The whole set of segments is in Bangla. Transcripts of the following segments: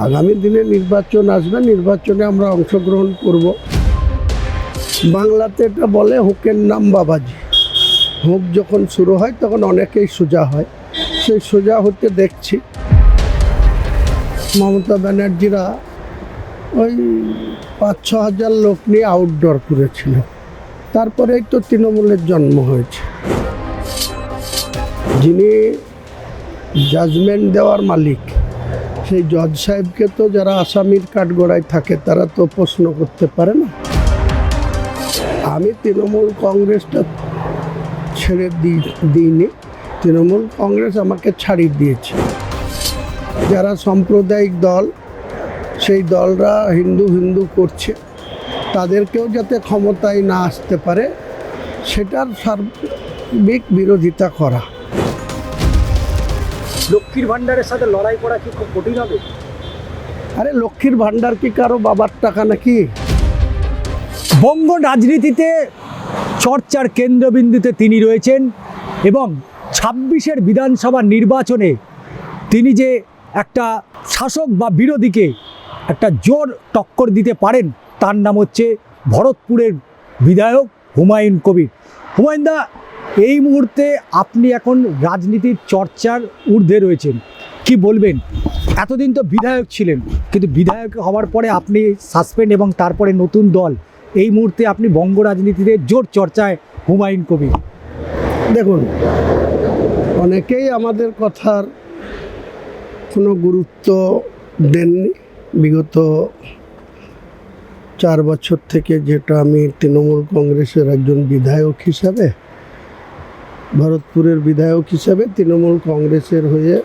আগামী দিনে নির্বাচন আসবে, নির্বাচনে আমরা অংশগ্রহণ করব। বাংলাতে এটা বলে হুকের নাম বাবাজি। হুক যখন শুরু হয় তখন অনেকেই সোজা হয়, সেই সোজা হতে দেখছি মমতা ব্যানার্জিরা ওই ৫-৬ হাজার লোক নিয়ে আউটডোর করেছিল। তারপরেই তো তৃণমূলের জন্ম হয়েছে। যিনি জাজমেন্ট দেওয়ার মালিক, সেই জজ সাহেবকে তো যারা আসামির কাঠগড়ায় থাকে তারা তো প্রশ্ন করতে পারে না। আমি তৃণমূল কংগ্রেসটা ছেড়ে দিইনি, তৃণমূল কংগ্রেস আমাকে ছাড়িয়ে দিয়েছে। যারা সাম্প্রদায়িক দল, সেই দলরা হিন্দু হিন্দু করছে, তাদেরকেও যাতে ক্ষমতায় না আসতে পারে সেটার সার্বিক বিরোধিতা করা। লক্ষ্মীর ভাণ্ডারের সাথে লড়াই করা কি খুব কঠিন হবে? আরে লক্ষ্মীর ভাণ্ডার কি কারো বাবার টাকা নাকি? বঙ্গ রাজনীতিতে চর্চার কেন্দ্রবিন্দুতে তিনি রয়েছেন এবং ২৬-এর বিধানসভা নির্বাচনে তিনি যে একটা শাসক বা বিরোধীকে একটা জোর টক্কর দিতে পারেন, তার নাম হচ্ছে ভরতপুরের বিধায়ক হুমায়ুন কবির। হুমায়ুনদা, এই মুহূর্তে আপনি এখন রাজনীতির চর্চার ঊর্ধ্বে রয়েছেন, কি বলবেন? এতদিন তো বিধায়ক ছিলেন, কিন্তু বিধায়ক হওয়ার পরে আপনি সাসপেন্ড এবং তারপরে নতুন দল, এই মুহূর্তে আপনি বঙ্গ রাজনীতিতে জোর চর্চায় হুমায়ুন কবির। দেখুন, অনেকেই আমাদের কথার কোনো গুরুত্ব দেননি। বিগত 4 বছর থেকে যেটা আমি তৃণমূল কংগ্রেসের একজন বিধায়ক হিসাবে, ভরতপুরের বিধায়ক হিসাবে তৃণমূল কংগ্রেসের হয়ে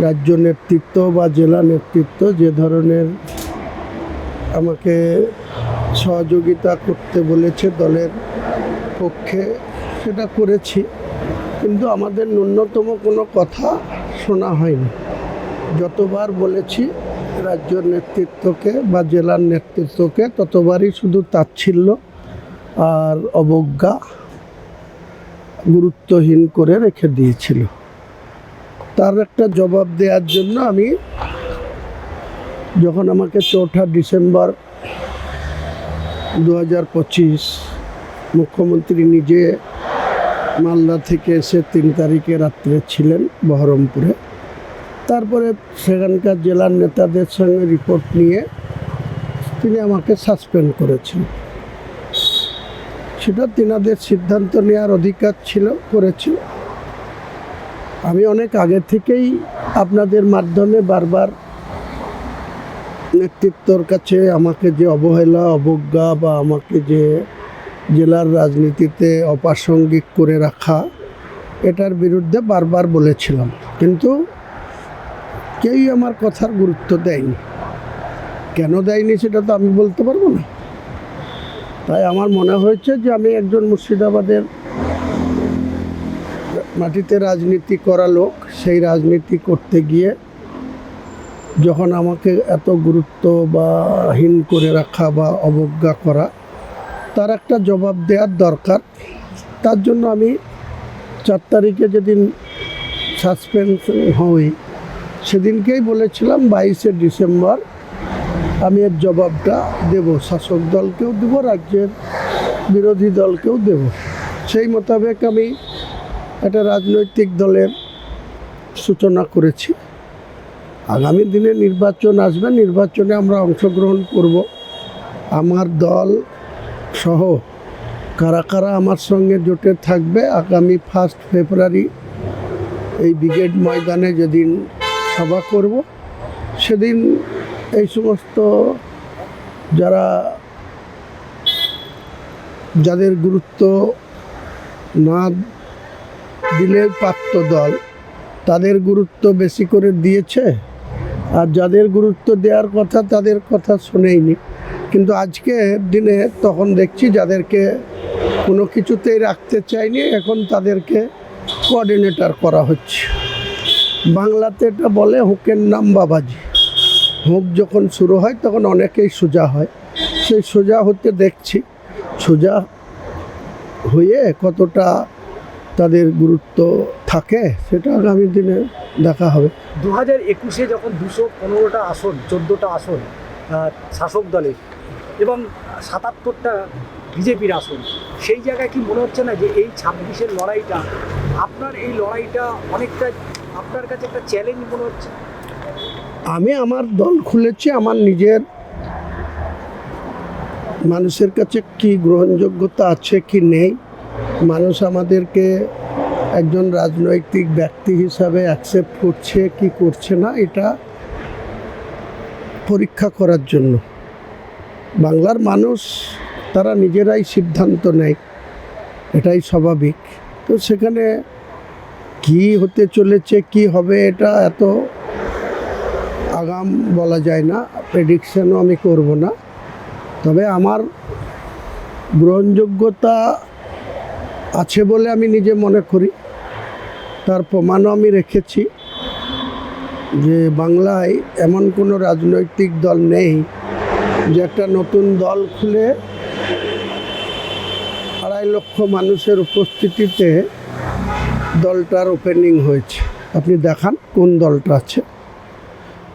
রাজ্য নেতৃত্ব বা জেলা নেতৃত্ব যে ধরনের আমাকে সহযোগিতা করতে বলেছে দলের পক্ষে, সেটা করেছি। কিন্তু আমাদের ন্যূনতম কোনো কথা শোনা হয়নি। যতবার বলেছি রাজ্য নেতৃত্বকে বা জেলার নেতৃত্বকে, ততবারই শুধু তাচ্ছিল্য আর অবজ্ঞা, গুরুত্বহীন করে রেখে দিয়েছিল। তার একটা জবাব দেওয়ার জন্য আমি, যখন আমাকে 4 ডিসেম্বর 2025 মুখ্যমন্ত্রী নিজে মালদা থেকে এসে 3 তারিখে রাত্রে ছিলেন বহরমপুরে, তারপরে সেখানকার জেলার নেতাদের সঙ্গে রিপোর্ট নিয়ে তিনি আমাকে সাসপেন্ড করেছেন। সেটা তিনাদের সিদ্ধান্ত নেওয়ার অধিকার ছিল, করেছিল। আমি অনেক আগে থেকেই আপনাদের মাধ্যমে বারবার নেতৃত্বর কাছে আমাকে যে অবহেলা, অবজ্ঞা বা আমাকে যে জেলার রাজনীতিতে অপ্রাসঙ্গিক করে রাখা, এটার বিরুদ্ধে বারবার বলেছিলাম, কিন্তু কেউই আমার কথার গুরুত্ব দেয়নি। কেন দেয়নি সেটা তো আমি বলতে পারবো না। তাই আমার মনে হয়েছে যে আমি একজন মুর্শিদাবাদের মাটিতে রাজনীতি করা লোক, সেই রাজনীতি করতে গিয়ে যখন আমাকে এত গুরুত্ব বা হীন করে রাখা বা অবজ্ঞা করা, তার একটা জবাব দেওয়ার দরকার। তার জন্য আমি 4 তারিখে যেদিন সাসপেনশন হই, সেদিনকেই বলেছিলাম 22শে ডিসেম্বর আমি এর জবাবটা দেব, শাসক দলকেও দেব, রাজ্যের বিরোধী দলকেও দেব। সেই মোতাবেক আমি একটা রাজনৈতিক দলের সূচনা করেছি। আগামী দিনে নির্বাচন আসবে, নির্বাচনে আমরা অংশগ্রহণ করব। আমার দল সহ কারা কারা আমার সঙ্গে জোটে থাকবে, আগামী 1 ফেব্রুয়ারি এই ব্রিগেড ময়দানে যেদিন সভা করব, সেদিন এই সমস্ত যাদের গুরুত্ব না দিলে পারত দল, তাদের গুরুত্ব বেশি করে দিয়েছে, আর যাদের গুরুত্ব দেওয়ার কথা তাদের কথা শোনেইনি। কিন্তু আজকে দিনে তখন দেখছি যাদেরকে কোনো কিছুতেই রাখতে চাইনি, এখন তাদেরকে কোঅর্ডিনেটর করা হচ্ছে। বাংলাতে এটা বলে হুকের নাম বাবাজি। হুক যখন শুরু হয় তখন অনেকেই সোজা হয়, সেই সোজা হতে দেখছি। সোজা হয়ে কতটা তাদের গুরুত্ব থাকে সেটা আগামী দিনে দেখা হবে। 2021-এ যখন 215টা আসন 14টা আসন শাসক দলের এবং 77টা বিজেপির আসন, সেই জায়গায় কি মনে হচ্ছে না যে এই 26-এর লড়াইটা, আপনার এই লড়াইটা অনেকটা আপনার কাছে একটা চ্যালেঞ্জ মনে হচ্ছে? আমি আমার দল খুলেছি, আমার নিজের মানুষের কাছে কি গ্রহণযোগ্যতা আছে কি নেই, মানুষ আমাদেরকে একজন রাজনৈতিক ব্যক্তি হিসাবে অ্যাকসেপ্ট করছে কি করছে না, এটা পরীক্ষা করার জন্য। বাংলার মানুষ তারা নিজেরাই সিদ্ধান্ত নেয়, এটাই স্বাভাবিক। তো সেখানে কি হতে চলেছে কি হবে এটা এত আগাম বলা যায় না, প্রেডিকশনও আমি করব না। তবে আমার গ্রহণযোগ্যতা আছে বলে আমি নিজে মনে করি, তার প্রমাণও আমি রেখেছি যে বাংলায় এমন কোনো রাজনৈতিক দল নেই যে একটা নতুন দল খুলে 2.5 লক্ষ মানুষের উপস্থিতিতে দলটার ওপেনিং হয়েছে। আপনি দেখান কোন দলটা আছে।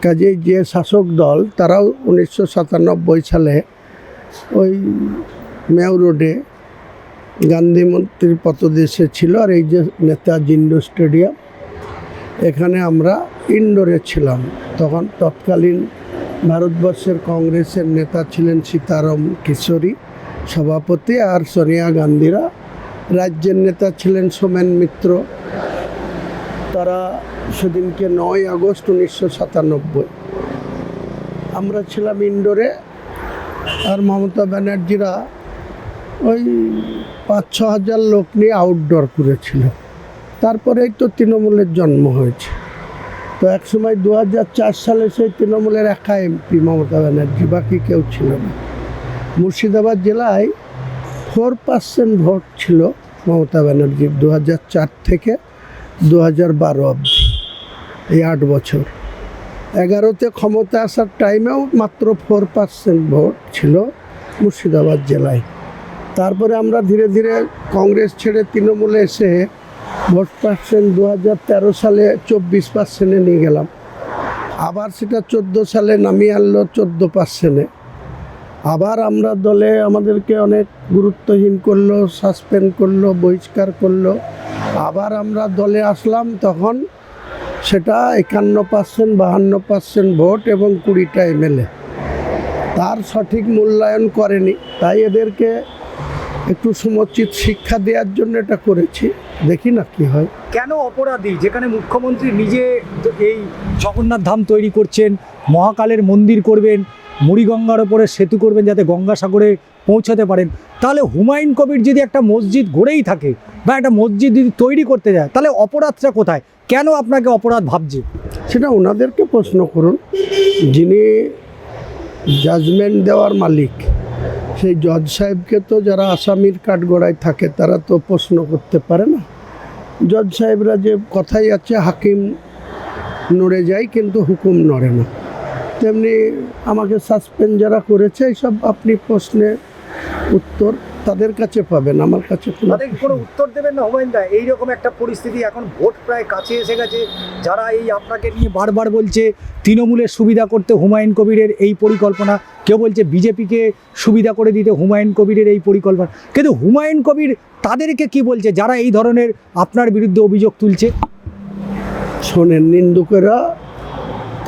কাজেই যে শাসক দল তারাও 1997 সালে ওই মেউ রোডে গান্ধী মন্ত্রীর পদদেশে ছিল, আর এই যে নেতাজি ইন্ডোর স্টেডিয়াম, এখানে আমরা ইনডোরে ছিলাম। তখন তৎকালীন ভারতবর্ষের কংগ্রেসের নেতা ছিলেন সীতারাম কিশোরী সভাপতি, আর সোনিয়া গান্ধীরা রাজ্যের নেতা ছিলেন সোমেন মিত্র। তারা সেদিনকে 9 আগস্ট 1997 আমরা ছিলাম ইনডোরে, আর মমতা ব্যানার্জিরা ওই 5-6 হাজার লোক নিয়ে আউটডোর করেছিল। তারপরেই তো তৃণমূলের জন্ম হয়েছে। তো একসময় 2004 সালে সেই তৃণমূলের একা এমপি মমতা ব্যানার্জি, বাকি কেউ ছিল না। মুর্শিদাবাদ জেলায় 4% ভোট ছিল মমতা ব্যানার্জির 2004 থেকে 2012 অবধি, এই 8 বছর। 11তে ক্ষমতা আসার টাইমেও মাত্র 4% ভোট ছিল মুর্শিদাবাদ জেলায়। তারপরে আমরা ধীরে ধীরে কংগ্রেস ছেড়ে তৃণমূলে এসে ভোট পার্সেন্ট 2013 সালে 24%-এ নিয়ে গেলাম। আবার সেটা 14 সালে নামিয়ে আনলো 14%-এ। আবার আমরা দলে আমাদেরকে অনেক গুরুত্বহীন করলো, সাসপেন্ড করলো, বহিষ্কার করলো। আবার আমরা দলে আসলাম, তখন সেটা 51%, 52% ভোট এবং 20টা এমএলএ। তার সঠিক মূল্যায়ন করেনি, তাই এদেরকে একটু সমুচিত শিক্ষা দেওয়ার জন্য এটা করেছি, দেখি না কি হয়। কেন অপরাধী, যেখানে মুখ্যমন্ত্রী নিজে এই জগন্নাথ ধাম তৈরি করছেন, মহাকালের মন্দির করবেন, মুড়িগঙ্গার ওপরে সেতু করবেন যাতে গঙ্গাসাগরে পৌঁছাতে পারেন, তাহলে হুমায়ুন কবির যদি একটা মসজিদ গড়েই থাকে বা একটা মসজিদ যদি তৈরি করতে যায়, তাহলে অপরাধটা কোথায়? কেন আপনাকে অপরাধ ভাবছে? সেটা ওনাদেরকে প্রশ্ন করুন। যিনি জাজমেন্ট দেওয়ার মালিক, সেই জজ সাহেবকে তো যারা আসামির কাঠগড়ায় থাকে তারা তো প্রশ্ন করতে পারে না। জজ সাহেবরা যে কথাই আছে, হাকিম নড়ে যায় কিন্তু হুকুম নড়ে না, তেমনি আমাকে সাসপেন্ড যারা করেছে এইসব আপনি প্রশ্নের উত্তর তাদের কাছে পাবেন, আমার কাছে তাদের কোনো উত্তর দেবেন না হুমায়ুন দা? এইরকম একটা পরিস্থিতি, এখন ভোট প্রায় কাছে এসে গেছে, যারা এই আপনাকে নিয়ে বারবার বলছে তৃণমূলের সুবিধা করতে হুমায়ুন কবিরের এই পরিকল্পনা, কেউ বলছে বিজেপিকে সুবিধা করে দিতে হুমায়ুন কবিরের এই পরিকল্পনা, কিন্তু হুমায়ুন কবির তাদেরকে কি বলছে যারা এই ধরনের আপনার বিরুদ্ধে অভিযোগ তুলছে? শোনেন, নিন্দুকেরা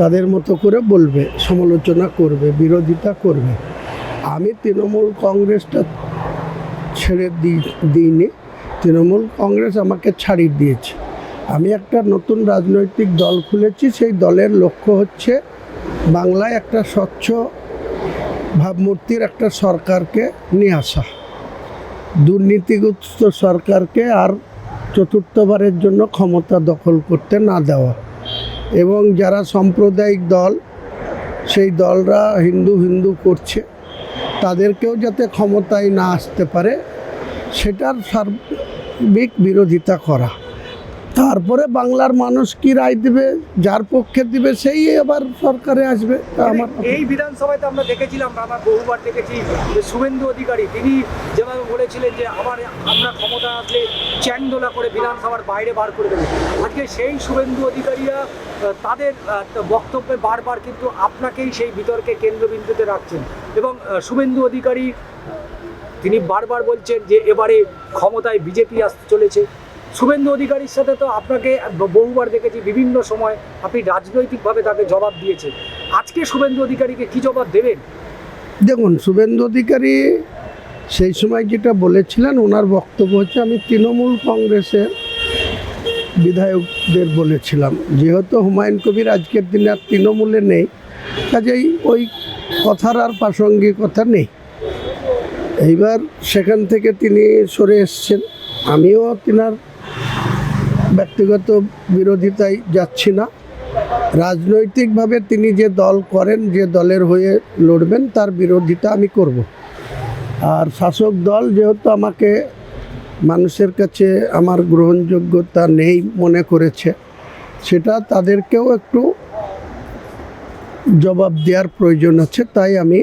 তাদের মতো করে বলবে, সমালোচনা করবে, বিরোধিতা করবে। আমি তৃণমূল কংগ্রেসটা ছেড়ে দিইনি, তৃণমূল কংগ্রেস আমাকে ছাড়িয়ে দিয়েছে। আমি একটা নতুন রাজনৈতিক দল খুলেছি, সেই দলের লক্ষ্য হচ্ছে বাংলায় একটা স্বচ্ছ ভাবমূর্তির একটা সরকারকে নিয়ে আসা, দুর্নীতিগ্রস্ত সরকারকে আর চতুর্থবারের জন্য ক্ষমতা দখল করতে না দেওয়া, এবং যারা সাম্প্রদায়িক দল, সেই দলরা হিন্দু হিন্দু করছে, তাদেরকেও যাতে ক্ষমতায় না আসতে পারে সেটার সার্বিক বিরোধিতা করা। তারপরে বাংলার মানুষ কি রায় দিবে, যার পক্ষে দিবে সেই আবার সরকারে আসবে। আমার এই বিধানসভায় তো আমরা দেখেছিলাম, আমরা বহুবার দেখেছি যে শুভেন্দু অধিকারী তিনি যেভাবে বলেছিলেন যে আমরা ক্ষমতা আসলে চ্যাংদোলা করে বিধানসভার বাইরে বার করে দেবো। আজকে সেই শুভেন্দু অধিকারীরা তাদের বক্তব্যে বারবার কিন্তু আপনাকেই সেই বিতর্কে কেন্দ্রবিন্দুতে রাখছেন এবং শুভেন্দু অধিকারী তিনি বারবার বলছেন যে এবারে ক্ষমতায় বিজেপি আসতে চলেছে। শুভেন্দু অধিকারীর সাথে তো আপনাকে বহুবার দেখেছি, বিভিন্ন সময় আপনি রাজনৈতিকভাবে তাকে জবাব দিয়েছেন। আজকে শুভেন্দু অধিকারীকে কি জবাব দেবেন? দেখুন, শুভেন্দু অধিকারী সেই সময় যেটা বলেছিলেন, ওনার বক্তব্য হচ্ছে আমি তৃণমূল কংগ্রেসের বিধায়কদের বলেছিলাম, যেহেতু হুমায়ুন কবির আজকের দিনে আর তৃণমূলে নেই, কাজেই ওই কথার আর প্রাসঙ্গিকতা নেই। এইবার সেখান থেকে তিনি সরে এসছেন, আমিও তিনার ব্যক্তিগত বিরোধিতায় যাচ্ছি না। রাজনৈতিকভাবে তিনি যে দল করেন, যে দলের হয়ে লড়বেন, তার বিরোধিতা আমি করব। আর শাসক দল যেহেতু আমাকে মানুষের কাছে আমার গ্রহণযোগ্যতা নেই মনে করেছে, সেটা তাদেরকেও একটু জবাব দেওয়ার প্রয়োজন আছে, তাই আমি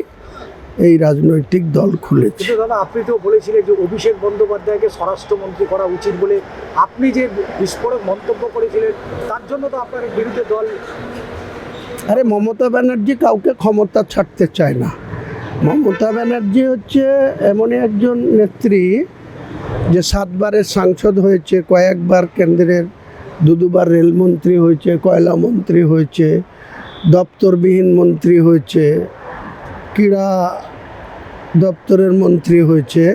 এই রাজনৈতিক দল খুলেছি। কিন্তু দাদা, আপনি তো বলেছিলেন যে অভিষেক বন্দ্যোপাধ্যায়কে স্বরাষ্ট্রমন্ত্রী করা উচিত বলে, আপনি যে বিস্ফোরক মন্তব্য করেছিলেন তার জন্য তো আপনার বিরুদ্ধে দল। আরে, মমতা ব্যানার্জি কাউকে ক্ষমতা ছাড়তে চায় না। মমতা ব্যানার্জি হচ্ছে এমনই একজন নেত্রী যে 7 বারের সাংসদ হয়েছে, কয়েকবার কেন্দ্রের দুবার রেলমন্ত্রী হয়েছে, কয়লা মন্ত্রী হয়েছে, দপ্তরবিহীন মন্ত্রী হয়েছে, ক্রীড়া দপ্তরের মন্ত্রী হয়েছে,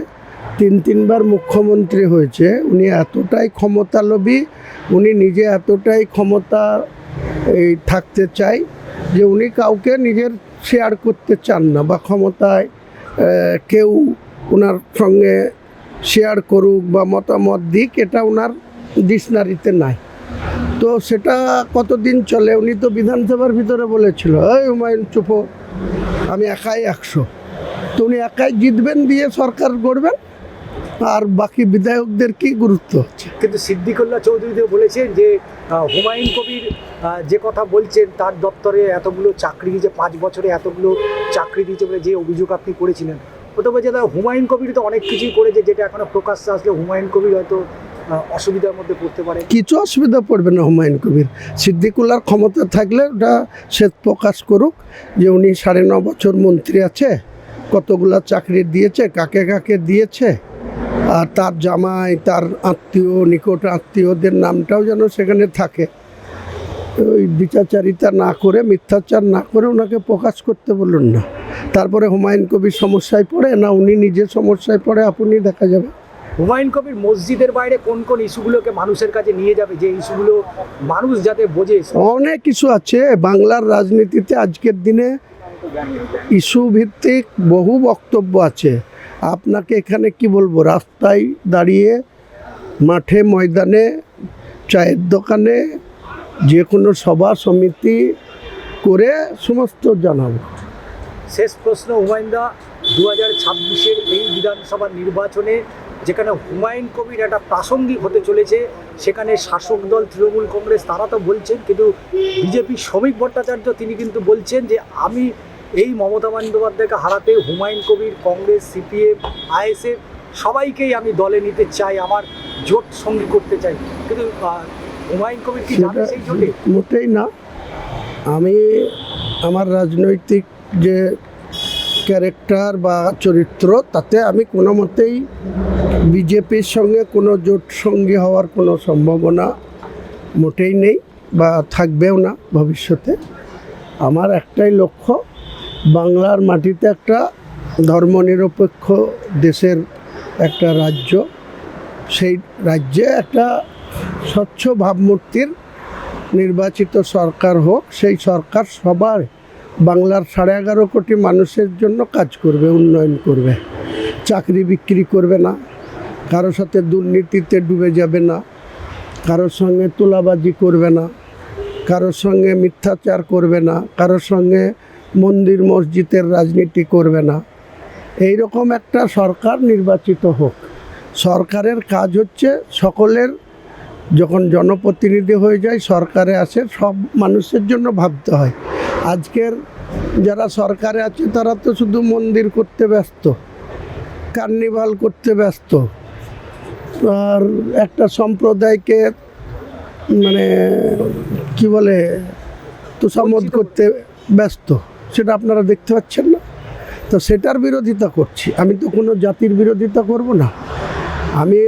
3বার মুখ্যমন্ত্রী হয়েছে। উনি এতটাই ক্ষমতালোভী, উনি নিজে এতটাই ক্ষমতা থাকতে চায় যে উনি কাউকে নিজের শেয়ার করতে চান না, বা ক্ষমতায় কেউ ওনার সঙ্গে শেয়ার করুক বা মতামত দিক, এটা ওনার ডিকশনারিতে নাই। তো সেটা কতদিন চলে? উনি তো বিধানসভার ভিতরে বলেছিল, এই হুমায়ুন চুপো, আমি একাই 100। তো উনি একাই জিতবেন, দিয়ে সরকার গড়বেন, আর বাকি বিধায়কদের কি গুরুত্ব হচ্ছে? কিন্তু সিদ্দিকুল্লাহ চৌধুরী বলেছেন যে হুমায়ুন কবির যে কথা বলছেন, তার দপ্তরে এতগুলো চাকরি দিয়েছে, 5 বছরে এতগুলো চাকরি দিয়েছে বলে যে অভিযোগ আপনি করেছিলেন, ওটা বলছে হুমায়ুন কবির তো অনেক কিছুই করেছে, যেটা এখনো প্রকাশ্যে আসলে হুমায়ুন কবির হয়তো অসুবিধার মধ্যে পড়তে পারে। কিছু অসুবিধা পড়বে না হুমায়ুন কবির। সিদ্দিকুল্লাহর ক্ষমতা থাকলে ওটা সে প্রকাশ করুক যে উনি 9.5 বছর মন্ত্রী আছে, কতগুলা চাকরি দিয়েছে, কাকে কাকে দিয়েছে, আর তার জামাই, তার আত্মীয়, নিকট আত্মীয়দের নামটাও যেন সেখানে থাকে। ওই বিচারচারিতা না করে, মিথ্যাচার না করে ওনাকে প্রকাশ করতে বলুন না। তারপরে হুমায়ুন কবির সমস্যায় পড়ে না উনি নিজের সমস্যায় পড়ে, আপনি দেখা যাবে। হুমায়ুন কবির মসজিদের বাইরে কোন কোন ইস্যুগুলোকে মানুষের কাছে নিয়ে যাবে, যে ইস্যুগুলো মানুষ যাতে বোঝে? অনেক কিছু আছে বাংলার রাজনীতিতে। আজকের দিনে ইস্যু ভিত্তিক বহু বক্তব্য আছে। আপনাকে এখানে কি বলবো, রাস্তায় দাঁড়িয়ে, মাঠে ময়দানে, চায়ের দোকানে, যে কোনো সভা সমিতি করে সমস্ত জানাবো। শেষ প্রশ্ন হুমায়ুনদা, 2026-এর এই বিধানসভা নির্বাচনে যেখানে হুমায়ুন কবির একটা প্রাসঙ্গিক হতে চলেছে, সেখানে শাসক দল তৃণমূল কংগ্রেস তারা তো বলছেন, কিন্তু বিজেপি শ্রমিক ভট্টাচার্য তিনি কিন্তু বলছেন যে আমি এই মমতা বন্দ্যোপাধ্যায়কে হারাতে হুমায়ুন কবির, কংগ্রেস, সিপিএম, আইএসএফ সবাইকেই আমি দলে নিতে চাই, আমার জোট সঙ্গী করতে চাই। কিন্তু হুমায়ুন কবির কি যাবে সেই জোটে? মোটেই না। আমি আমার রাজনৈতিক যে ক্যারেক্টার বা চরিত্র, তাতে আমি কোনো মতেই বিজেপির সঙ্গে কোনো জোট সঙ্গী হওয়ার কোনো সম্ভাবনা মোটেই নেই, বা থাকবেও না ভবিষ্যতে। আমার একটাই লক্ষ্য, বাংলার মাটিতে একটা ধর্মনিরপেক্ষ দেশের একটা রাজ্য, সেই রাজ্যে একটা স্বচ্ছ ভাবমূর্তির নির্বাচিত সরকার হোক। সেই সরকার সবার বাংলার 11.5 কোটি মানুষের জন্য কাজ করবে, উন্নয়ন করবে, চাকরি বিক্রি করবে না, কারোর সাথে দুর্নীতিতে ডুবে যাবে না, কারোর সঙ্গে তোলাবাজি করবে না, কারোর সঙ্গে মিথ্যাচার করবে না, কারোর সঙ্গে মন্দির মসজিদের রাজনীতি করবে না। এই রকম একটা সরকার নির্বাচিত হোক। সরকারের কাজ হচ্ছে সকলের যখন জনপ্রতিনিধি হয়ে যায়, সরকারে আসে, সব মানুষের জন্য ভাবতে হয়। আজকের যারা সরকারে আছে তারা তো শুধু মন্দির করতে ব্যস্ত, কার্নিভাল করতে ব্যস্ত, আর একটা সম্প্রদায়কে মানে কি বলে তোষামোদ করতে ব্যস্ত, সেটা আপনারা দেখতে পাচ্ছেন না। তো সেটার বিরোধিতা করছি। আমি তো কোনো জাতির বিরোধিতা করব না। আমি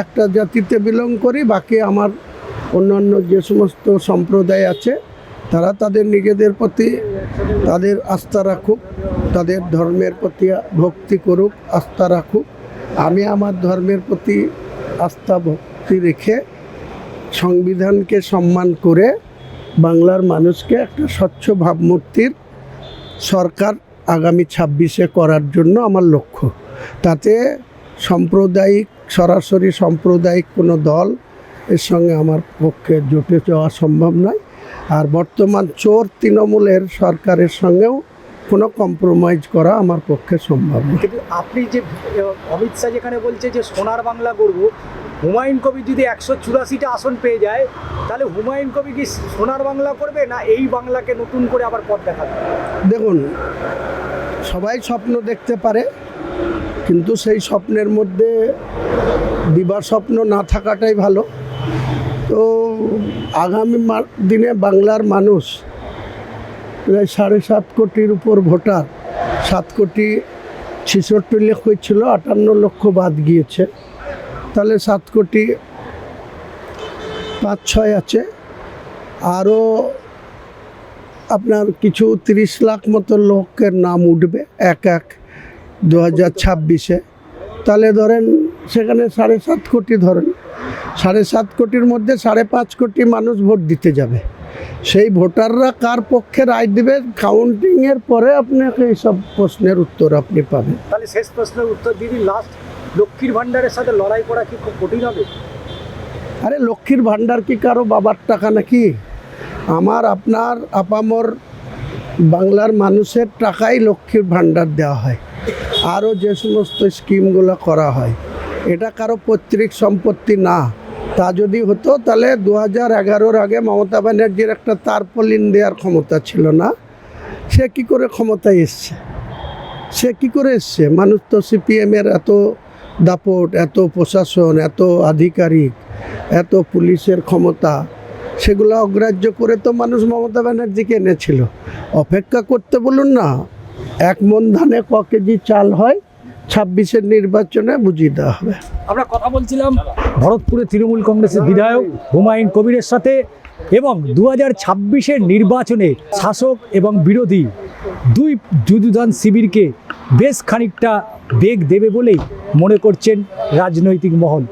একটা জাতিতে বিলং করি, বাকি আমার অন্যান্য যে সমস্ত সম্প্রদায় আছে তারা তাদের নিজেদের প্রতি তাদের আস্থা রাখুক, তাদের ধর্মের প্রতি ভক্তি করুক, আস্থা রাখুক। আমি আমার ধর্মের প্রতি আস্থা ভক্তি রেখে সংবিধানকে সম্মান করে বাংলার মানুষকে একটা স্বচ্ছ ভাবমূর্তির সরকার আগামী 26-এ করার জন্য আমার লক্ষ্য। তাতে সাম্প্রদায়িক সরাসরি সাম্প্রদায়িক কোনো দল এর সঙ্গে আমার পক্ষে জোটে যাওয়া সম্ভব নয়। আর বর্তমান চোর তৃণমূলের সরকারের সঙ্গেও কোনো কম্প্রোমাইজ করা আমার পক্ষে সম্ভব নয়। কিন্তু আপনি যে অমিত শাহ যেখানে বলছে যে সোনার বাংলা গড়ব, হুমায়ুন কবির যদি 184টা আসন পেয়ে যায়, তাহলে হুমায়ুন কবি কি সোনার বাংলা করবে, না এই বাংলাকে নতুন করে আবার পথ দেখাবে? দেখুন, সবাই স্বপ্ন দেখতে পারে, কিন্তু সেই স্বপ্নের মধ্যে দিবা স্বপ্ন না থাকাটাই ভালো। তো আগামী দিনে বাংলার মানুষ প্রায় 7.5 কোটির উপর ভোটার, 7 কোটি 66 লক্ষ ছিল, 58 লক্ষ বাদ গিয়েছে, তাহলে 7 কোটি 5-6 আছে। আরও আপনার কিছু 30 লাখ মতো লোকের নাম উঠবে এক 2026-এ। তাহলে ধরেন সেখানে 7.5 কোটি, ধরেন 7.5 কোটির মধ্যে 5.5 কোটি মানুষ ভোট দিতে যাবে। সেই ভোটাররা কার পক্ষে রায় দেবে, কাউন্টিংয়ের পরে আপনাকে এইসব প্রশ্নের উত্তর আপনি পাবেন। তাহলে শেষ প্রশ্নের উত্তর দিদি, লাস্ট, লক্ষ্মীর ভাণ্ডারের সাথে লড়াই করা কি খুব কঠিন হবে? আরে লক্ষ্মীর ভাণ্ডার কি কারো বাবার টাকা নাকি? আমার আপনার আপামর বাংলার মানুষের টাকাই লক্ষ্মীর ভাণ্ডার দেওয়া হয়। আরও যে সমস্ত স্কিমগুলো করা হয়, এটা কারো পৈতৃক সম্পত্তি না। তা যদি হতো তাহলে 2011-র আগে মমতা ব্যানার্জির একটা তারপলিন দেওয়ার ক্ষমতা ছিল না। সে কি করে ক্ষমতায় এসছে? মানুষ তো সিপিএমের এত দাপট, এত প্রশাসন, এত আধিকারিক, এত পুলিশের ক্ষমতা, সেগুলো অগ্রাহ্য করে তো মানুষ মমতা ব্যানার্জিকে এনেছিল। অপেক্ষা করতে বলুন না, 1 মণ ধানে ক কেজি চাল হয়, 26-এর নির্বাচনে বুঝিয়ে দেওয়া হবে। আমরা কথা বলছিলাম ভরতপুরে তৃণমূল কংগ্রেসের বিধায়ক হুমায়ুন কবিরের সাথে, এবং 2026-এর নির্বাচনে শাসক এবং বিরোধী দুই যুযুধান শিবিরকে বেশ খানিকটা বেগ দেবে বলেই মনে করছেন রাজনৈতিক মহল।